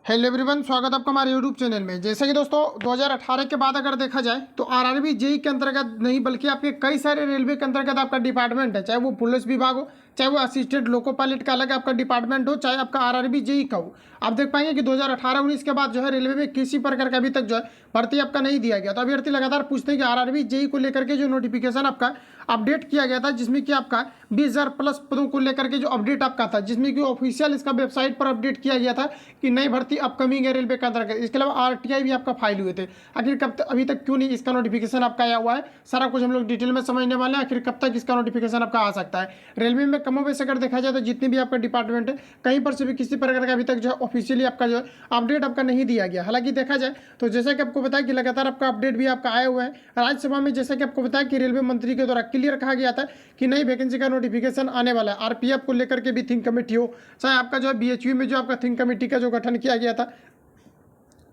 Hello everyone, स्वागत है आपका हमारे यूट्यूब चैनल में। जैसे कि दोस्तों 2018 के बाद अगर देखा जाए तो आरआरबी जेई के अंतर्गत नहीं बल्कि आपके कई सारे रेलवे के अंतर्गत आपका डिपार्टमेंट है, चाहे वो पुलिस विभाग हो, चाहे वो असिस्टेंट लोको पायलट का अलग आपका डिपार्टमेंट हो, चाहे आपका आरआरबी जेई का हो। आप देख पाएंगे कि 2018-19 के बाद जो है रेलवे में किसी प्रकार का अभी तक जो है भर्ती आपका नहीं दिया गया। तो अभ्यर्थी लगातार पूछते हैं कि आरआरबी जेई को लेकर के जो नोटिफिकेशन आपका अपडेट किया गया था, जिसमें कि आपका 20,000 प्लस पदों को लेकर के जो अपडेट आपका था, जिसमें कि ऑफिशियल इसका वेबसाइट पर अपडेट किया गया था कि नई भर्ती अपकमिंग है रेलवे के अंतर्गत। इसके अलावा आरटीआई भी आपका फाइल हुए थे। आखिर कब तक अभी तक क्यों नहीं इसका नोटिफिकेशन आपका आया हुआ है, सारा कुछ हम लोग डिटेल में समझने वाले हैं। आखिर कब तक इसका नोटिफिकेशन आपका आ सकता है। रेलवे में कमो बेश अगर देखा जाए तो जितने भी आपका डिपार्टमेंट है, कहीं पर से भी किसी प्रकार का अभी तक जो है ऑफिशियली आपका जो है अपडेट आपका नहीं दिया गया। हालांकि देखा जाए तो जैसा कि आपको बताया कि लगातार आपका अपडेट भी आपका आया हुआ है। राज्यसभा में जैसा कि आपको बताया कि रेलवे मंत्री के द्वारा क्लियर कहा गया था कि नई वैकेंसी का नोटिफिकेशन आने वाला है। आरपीएफ को लेकर के भी थिंक कमेटी हो, चाहे आपका जो है बीएचयू में जो आपका थिंक कमेटी का जो गठन किया गया था,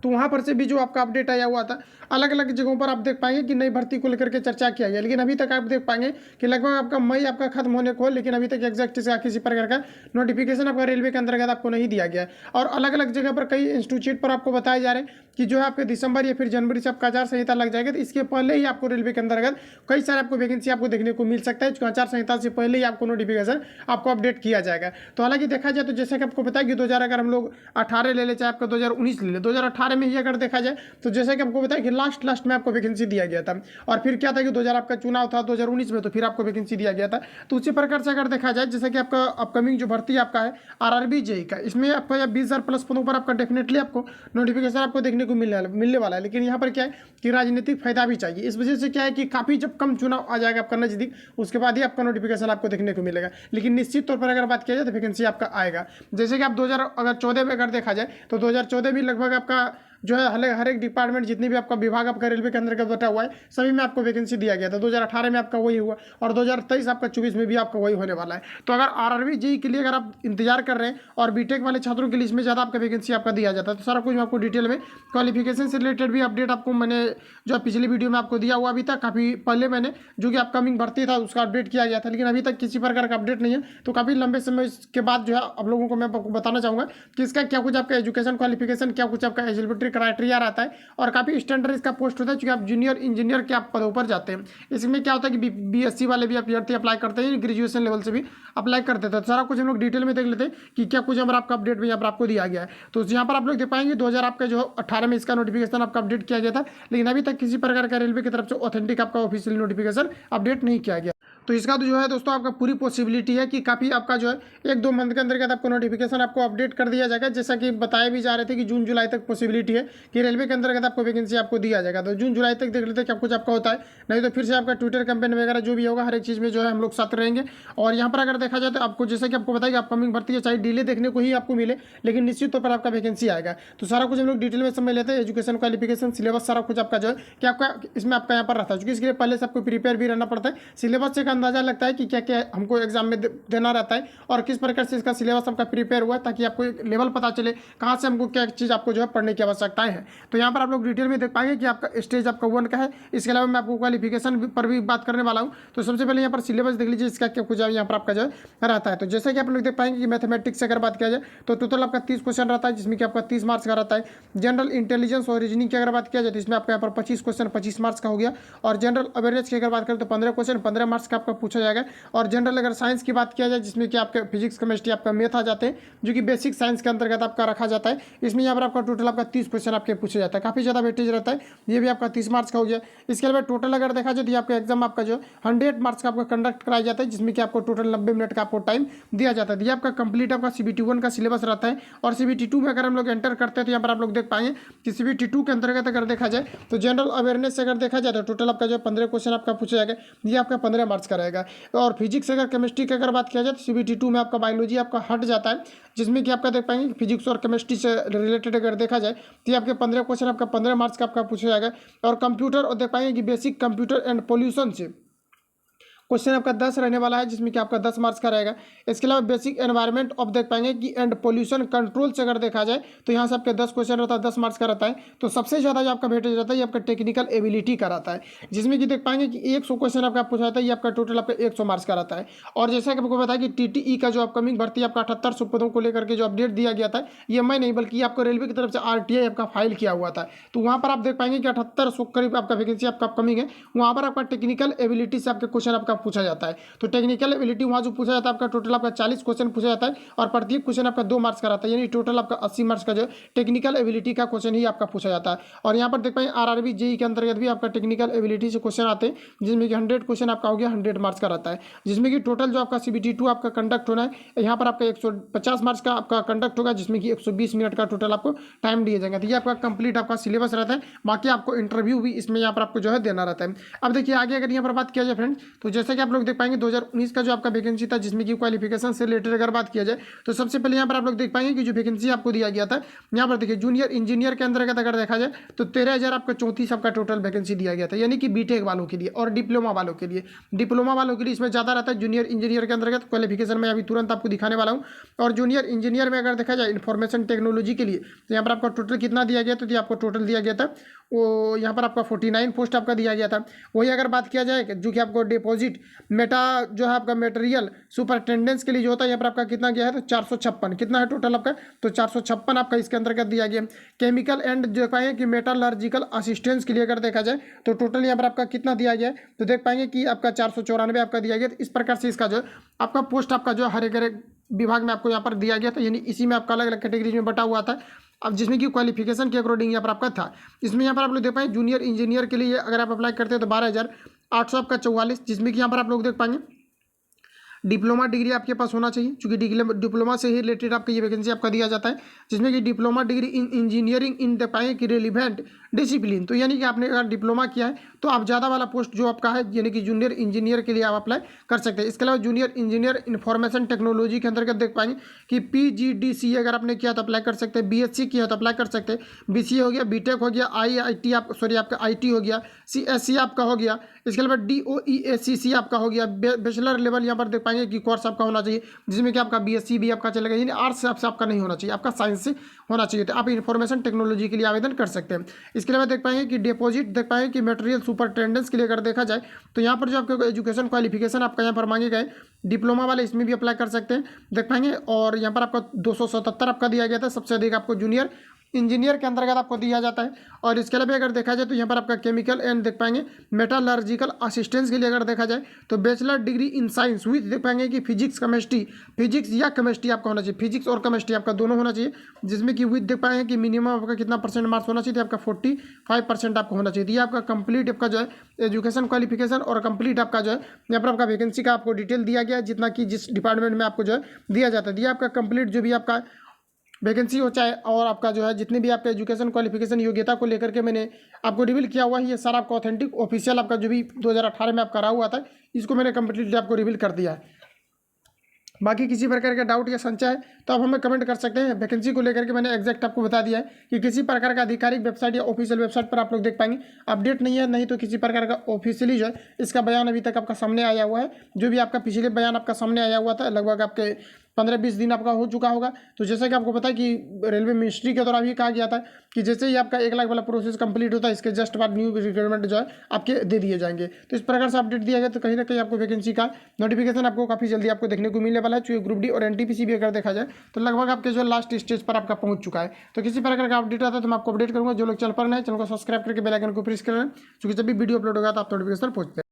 तो वहाँ पर से भी जो आपका अपडेट आया हुआ था। अलग अलग जगहों पर आप देख पाएंगे कि नई भर्ती को लेकर के चर्चा किया गया, लेकिन अभी तक आप देख पाएंगे कि लगभग आपका मई आपका खत्म होने को, लेकिन अभी तक एग्जैक्ट इसका किसी प्रकार का नोटिफिकेशन आपका रेलवे के अंतर्गत आपको नहीं दिया गया। और अलग अलग जगह पर कई इंस्टीट्यूट पर आपको बताया जा रहे हैं कि जो है आपके दिसंबर या फिर जनवरी से आपका आचार संहिता लग जाएगा, तो इसके पहले ही आपको रेलवे के अंतर्गत कई सारे आपको वैकेंसी आपको देखने को मिल सकता है। आचार संहिता से पहले ही आपको नोटिफिकेशन आपको अपडेट किया जाएगा। तो हालांकि देखा जाए तो जैसे कि आपको बताया कि 2000 अगर हम लोग 18 ले ले, चाहे आपका 2019 ले ले, 2018 में ही अगर देखा जाए तो जैसे कि आपको बताया कि लास्ट में आपको वैकेंसी दिया गया था। और फिर क्या था कि 2000 आपका चुनाव था 2019 में, तो फिर आपको वैकेंसी दिया गया था। तो उसी प्रकार से अगर देखा जाए जैसे कि आपका अपकमिंग जो भर्ती आपका है आरआरबी जेई का, इसमें आपका 20,000 प्लस पदों पर आपका डेफिनेटली आपको नोटिफिकेशन आपको देखने को मिलने वाला है। लेकिन यहाँ पर क्या है कि राजनीतिक फायदा भी चाहिए। इस वजह से क्या है कि काफ़ी जब कम चुनाव आ जाएगा आपका नजदीक, उसके बाद ही आपका नोटिफिकेशन आपको देखने को मिलेगा। लेकिन निश्चित तौर पर अगर बात किया जाए तो वैकेंसी आपका आएगा। जैसे कि आप 2014 में अगर देखा जाए तो 2014 भी लगभग आपका जो है हर एक डिपार्टमेंट जितनी भी आपका विभाग आपका रेलवे के अंतर्गत बटा हुआ है, सभी में आपको वैकेंसी दिया गया था। 2018 में आपका वही हुआ और 2023 आपका 24 में भी आपका वही होने वाला है। तो अगर आरआरबी जेई के लिए अगर आप इंतजार कर रहे हैं और बीटेक वाले छात्रों के लिए इसमें ज़्यादा आपका वैकेंसी आपका दिया जाता है, तो सारा कुछ मैं आपको डिटेल में क्वालिफिकेशन से रिलेटेड भी अपडेट आपको मैंने जो पिछली वीडियो में आपको दिया हुआ भी था, काफ़ी पहले मैंने जो कि अपकमिंग भर्ती था उसका अपडेट किया गया था, लेकिन अभी तक किसी प्रकार का अपडेट नहीं है। तो काफ़ी लंबे समय के बाद जो है आप लोगों को मैं आपको बताना चाहूँगा कि इसका क्या कुछ आपका एजुकेशन क्वालिफिकेशन, क्या कुछ आपका एलिजिबिलिटी क्राइटेरिया रहता है और काफ़ी स्टैंडर्ड इसका पोस्ट होता है, क्योंकि आप जूनियर इंजीनियर के आप पदों पर जाते हैं। इसमें क्या होता है कि बीएससी वाले भी अभ्यर्थी अप्लाई करते हैं, ग्रेजुएशन लेवल से भी अप्लाई करते थे। तो सारा कुछ हम लोग डिटेल में देख लेते हैं कि क्या कुछ हमारा आपका अपडेट भी यहाँ पर आपको दिया गया है। तो यहाँ पर आप लोग देख पाएंगे 2000 आपका जो 18 में इसका नोटिफिकेशन आपका अपडेट किया गया था, लेकिन अभी तक किसी प्रकार का रेलवे की तरफ से ऑथेंटिक आपका ऑफिशियल नोटिफिकेशन अपडेट नहीं किया गया। तो इसका तो जो है दोस्तों आपका पूरी पॉसिबिलिटी है कि काफ़ी आपका जो है 1-2 मंथ के अंतर्गत आपको नोटिफिकेशन आपको अपडेट कर दिया जाएगा। जैसा कि बताया भी जा रहे थे कि जून जुलाई तक पॉसिबिलिटी है कि रेलवे के अंतर्गत आपको वैकेंसी आपको दिया जाएगा। तो जून जुलाई तक देख लेते हैं क्या कुछ आपका होता है, नहीं तो फिर से आपका ट्विटर कैंपेन वगैरह जो भी होगा हर एक चीज़ में जो है हम लोग साथ रहेंगे। और यहाँ पर अगर देखा जाए तो आपको जैसा कि आपको बताया कि अपकमिंग भर्ती है, चाहे डिले देखने को ही आपको मिले, लेकिन निश्चित तौर पर आपका वैकेंसी आएगा। तो सारा कुछ हम लोग डिटेल में समझ लेते हैं। एजुकेशन क्वालिफिकेशन, सिलेबस, सारा कुछ आपका जो है क्या आपका इसमें आपका यहाँ पर रहता है, क्योंकि इसके लिए पहले से आपको प्रिपेयर भी रहना पड़ता है। सिलेबस से एक अंदाजा लगता है कि क्या क्या हमको एग्जाम में देना रहता है और किस प्रकार से इसका सिलेबस आपका प्रिपेयर हुआ है, ताकि आपको एक लेवल पता चले कहाँ से हमको क्या चीज़ आपको जो है पढ़ने की आवश्यकताएं हैं। तो यहाँ पर आप लोग डिटेल में देख पाएंगे कि आपका स्टेज आपका 1 का है। इसके अलावा मैं आपको क्वालिफिकेशन पर भी बात करने वाला हूँ। तो सबसे पहले यहाँ पर सिलेबस देख लीजिए, इसका क्या कुछ यहाँ पर आपका जो है रहता है। तो जैसे कि आप लोग देख पाएंगे कि मैथमेटिक्स से अगर बात किया जाए तो टोटल आपका 30 क्वेश्चन रहता है, जिसमें कि आपका 30 मार्क्स का रहता है। जनरल इंटेलिजेंस और रीजनिंग की अगर बात किया जाए तो इसमें आपका यहाँ पर 25 क्वेश्चन 25 मार्क्स का हो गया। और जनरल अवेयरनेस की अगर बात करें तो 15 क्वेश्चन 15 मार्क्स का आपका पूछा जाएगा। और जनरल अगर साइंस की बात किया जाए, जिसमें कि आपके फिजिक्स केमिस्ट्री आपका मैथ आ जाते हैं, जो कि बेसिक साइंस के अंतर्गत आपका रखा जाता है। इसमें यहाँ पर आपका टोटल आपका 30 क्वेश्चन आपके पूछा जाता है, काफ़ी ज़्यादा वेटेज रहता है। ये भी आपका 30 मार्क्स का हो गया। इसके अलावा टोटल अगर देखा जाए तो आपका एग्जाम आपका जो 100 मार्क्स का आपका कंडक्ट कराया जाता है, जिसमें कि आपको टोटल 90 मिनट का आपको टाइम दिया जाता है। ये आपका कंप्लीट आपका CBT 1 का सिलेबस रहता है। और CBT 2 में अगर हम लोग एंटर करते हैं तो यहाँ पर आप लोग देख पाएंगे कि CBT 2 के अंतर्गत अगर देखा जाए तो जनरल अवेयरनेस से अगर देखा जाए तो टोटल आपका जो 15 क्वेश्चन आपका पूछा जाएगा, ये आपका 15 मार्क्स का रहेगा। और फिजिक्स अगर केमिस्ट्री की अगर बात किया जाए तो CBT 2 में आपका बायोलॉजी आपका हट जाता है, जिसमें कि आपका देख पाएंगे फिजिक्स और केमिस्ट्री से रिलेटेड अगर देखा जाए तो आपके 15 क्वेश्चन आपका 15 मार्क्स का आपका पूछा जाएगा। और कंप्यूटर और देख पाएंगे कि बेसिक कंप्यूटर एंड पॉल्यूशन से क्वेश्चन आपका 10 रहने वाला है, जिसमें कि आपका 10 मार्क्स का रहेगा। इसके अलावा बेसिक एनवायरनमेंट ऑफ देख पाएंगे कि एंड पोल्यूशन कंट्रोल से अगर देखा जाए तो यहाँ से आपके 10 क्वेश्चन रहता है, 10 मार्क्स का रहता है। तो सबसे ज़्यादा जो आपका वेटेज रहता है ये आपका टेक्निकल एबिलिटी का रहता है, जिसमें कि देख पाएंगे कि 100 क्वेश्चन आपका पूछा जाता है, ये आपका टोटल आपका 100 मार्क्स का रहता है। और जैसा कि आपको बताया कि टीटीई का जो अपकमिंग भर्ती आपका 7800 पदों को लेकर के जो अपडेट दिया गया था, ये मैं नहीं बल्कि आपको रेलवे की तरफ से आरटीआई आपका फाइल किया हुआ था। तो वहाँ पर आप देख पाएंगे कि 7800 करीब आपका वैकेंसी आपका अपकमिंग है। वहाँ पर आपका टेक्निकल एबिलिटी से आपके क्वेश्चन आपका पूछा जाता है। तो टेक्निकल एबिलिटी वहाँ जो पूछा जाता है आपका टोटल आपका 40 क्वेश्चन पूछा जाता है, और प्रत्येक क्वेश्चन आपका 2 मार्क्स का रहता है, यानी टोटल आपका 80 मार्क्स का जो टेक्निकल एबिलिटी का क्वेश्चन ही आपका पूछा जाता है। और यहाँ पर देख पाएंगे आरआरबी जेई के अंतर्गत भी आपका टेक्निकल एबिलिटी से क्वेश्चन आते हैं, जिसमें कि 100 क्वेश्चन आपका हो गया 100 मार्क्स का रहता है, जिसमें कि टोटल जो आपका CBT2 आपका कंडक्ट होना है, यहाँ पर आपका 150 मार्क्स का आपका कंडक्ट होगा, जिसमें कि 120 मिनट का टोटल आपको टाइम दिए जाएंगे। तो ये आपका कंप्लीट आपका सिलेबस रहता है। बाकी आपको इंटरव्यू भी इसमें यहाँ पर आपको जो है देना रहता है। अब देखिए आगे अगर यहाँ पर बात किया जाए फ्रेंड्स, तो जैसे कि आप लोग देख पाएंगे 2019 का जो आपका वैकेंसी था, जिसमें कि क्वालिफिकेशन से रिलेटेड अगर बात किया जाए तो सबसे पहले यहाँ पर आप लोग देख पाएंगे कि जो वैकेंसी आपको दिया गया था, यहाँ पर देखिए जूनियर इंजीनियर के अंतर्गत अगर देखा जाए तो 13,000 आपका 34 आपका टोटल वैकेंसी दिया गया था, यानी कि बीटेक वालों के लिए और डिप्लोमा वालों के लिए। डिप्लोमा वालों के लिए इसमें ज़्यादा रहता है। जूनियर इंजीनियर के अंतर्गत क्वालिफिकेशन में अभी तुरंत आपको दिखाने वाला हूँ। और जूनियर इंजीनियर में अगर देखा जाए इन्फॉर्मेशन टेक्नोलॉजी के लिए, तो यहाँ पर आपका टोटल कितना दिया गया, तो ये आपको टोटल दिया गया था वो यहाँ पर आपका 49 पोस्ट आपका दिया गया था। वही अगर बात किया जाए जो कि आपको डिपॉजिट मेटा जो है आपका मटेरियल सुपरटेंडेंस के लिए जो होता है, यहाँ पर आपका कितना गया है, तो 456 कितना है टोटल आपका, तो 456 आपका इसके अंतर्गत दिया गया। केमिकल एंड देख पाएंगे कि मेटालर्जिकल असिस्टेंस के लिए अगर देखा जाए तो टोटल यहाँ पर आपका कितना दिया गया है, तो देख पाएंगे कि आपका 494 आपका दिया गया। तो इस प्रकार से इसका जो आपका पोस्ट आपका जो हर एक विभाग में आपको यहाँ पर दिया गया था, यानी इसी में आपका अलग अलग कैटेगरीज में बटा हुआ था। अब जिसमें कि क्वालिफिकेशन के अकॉर्डिंग यहाँ पर आपका था, इसमें यहाँ पर आप लोग देख पाएंगे जूनियर इंजीनियर के लिए अगर आप अप्लाई करते हैं तो 12,800 आपका 44, जिसमें कि यहाँ पर आप लोग देख पाएंगे डिप्लोमा डिग्री आपके पास होना चाहिए, क्योंकि डिप्लोमा से ही रिलेटेड आपका ये वैकेंसी आपका दिया जाता है, जिसमें कि डिप्लोमा डिग्री इन इंजीनियरिंग इन दे पाएंगे कि रेलिवेंट डिसिप्लिन। तो यानी कि आपने अगर डिप्लोमा किया है तो आप ज़्यादा वाला पोस्ट जो आपका है, यानी कि जूनियर इंजीनियर के लिए आप अप्लाई कर सकते हैं। इसके अलावा जूनियर इंजीनियर इंफॉर्मेशन टेक्नोलॉजी के अंतर्गत देख पाएंगे कि PGDCA अगर आपने किया तो अप्लाई कर सकते हैं, BSc किया तो अप्लाई कर सकते हैं, BCA हो गया, बीटेक हो गया, IIT आप सॉरी आपका IT हो गया, CSC आपका हो गया, इसके अलावा DOEACC आपका हो गया, बैचलर लेवल यहाँ पर देख पाएंगे कि कोर्स आपका होना चाहिए, जिसमें कि आपका BSc भी आपका चलेगा, यानी आर्ट्स से आपका नहीं होना चाहिए, आपका साइंस से होना चाहिए। तो आप इंफॉर्मेशन टेक्नोलॉजी के लिए आवेदन कर सकते हैं। इसके अलावा देख पाएंगे कि डिपॉजिट देख पाएंगे कि मटेरियल सुपरटेंडेंस के लिए अगर देखा जाए तो यहाँ पर जो आपके एजुकेशन क्वालिफिकेशन आपका यहाँ पर मांगे गए डिप्लोमा वाले, इसमें भी अप्लाई कर सकते हैं देख पाएंगे। और यहाँ पर आपका 277 आपका दिया गया था, सबसे अधिक आपको जूनियर इंजीनियर के अंतर्गत आपको दिया जाता है। और इसके अलावा अगर देखा जाए तो यहाँ पर आपका केमिकल एंड देख पाएंगे मेटालर्जिकल असिस्टेंस के लिए अगर देखा जाए तो bachelor degree in science with देख पाएंगे कि फिजिक्स या केमिस्ट्री आपका होना चाहिए, फिजिक्स और केमिस्ट्री आपका दोनों होना चाहिए, जिसमें कि विथ देख पाएंगे कि मिनिमम आपका कितना परसेंट मार्क्स होना चाहिए, तो आपका 45% आपको होना चाहिए। ये आपका कंप्लीट आपका जो है एजुकेशन क्वालिफिकेशन और कंप्लीट आपका जो है यहाँ पर आपका वैकेंसी का आपको डिटेल दिया गया, जितना कि जिस डिपार्टमेंट में आपको जो है दिया जाता है। ये आपका कंप्लीट जो भी आपका वैकेंसी हो चाहे और आपका जो है जितने भी आपका एजुकेशन क्वालिफिकेशन योग्यता को लेकर के मैंने आपको रिवील किया हुआ है, ये सारा आपका ऑथेंटिक ऑफिशियल आपका जो भी 2018 में आपका रहा हुआ था, इसको मैंने कंप्लीटली आपको रिवील कर दिया है। बाकी किसी प्रकार का डाउट या संशय है तो आप हमें कमेंट कर सकते हैं। वैकेंसी को लेकर के मैंने एग्जैक्ट आपको बता दिया है कि किसी प्रकार का आधिकारिक वेबसाइट या ऑफिशियल वेबसाइट पर आप लोग देख पाएंगे अपडेट नहीं है, नहीं तो किसी प्रकार का ऑफिशियली जो है इसका बयान अभी तक आपका सामने आया हुआ है। जो भी आपका पिछले बयान आपका सामने आया हुआ था लगभग आपके 15-20 दिन आपका हो चुका होगा। तो जैसा कि आपको पता है कि रेलवे मिनिस्ट्री के द्वारा भी कहा गया था कि जैसे ही आपका 1 लाख वाला प्रोसेस कंप्लीट होता है इसके जस्ट बाद न्यू रिक्वायरमेंट जो है आपके दे दिए जाएंगे। तो इस प्रकार से अपडेट दिया गया, तो कहीं ना कहीं आपको वैकेंसी का नोटिफिकेशन आपको काफ़ी जल्दी आपको देखने को मिलने वाला है। चूँकि ग्रुप डी और NTPC भी अगर देखा जाए तो लगभग आपके जो लास्ट स्टेज पर आपका पहुंच चुका है। तो किसी प्रकार का अपडेट आता है तो मैं आपको अपडेट करूँगा। जो लोग चल पर रहे हैं चैनल को सब्सक्राइब करके बेल आइकन को प्रेस कर रहे हैं, क्योंकि जब भी वीडियो अपलोड होगा तो आप नोटिफिकेशन पहुंचते हैं।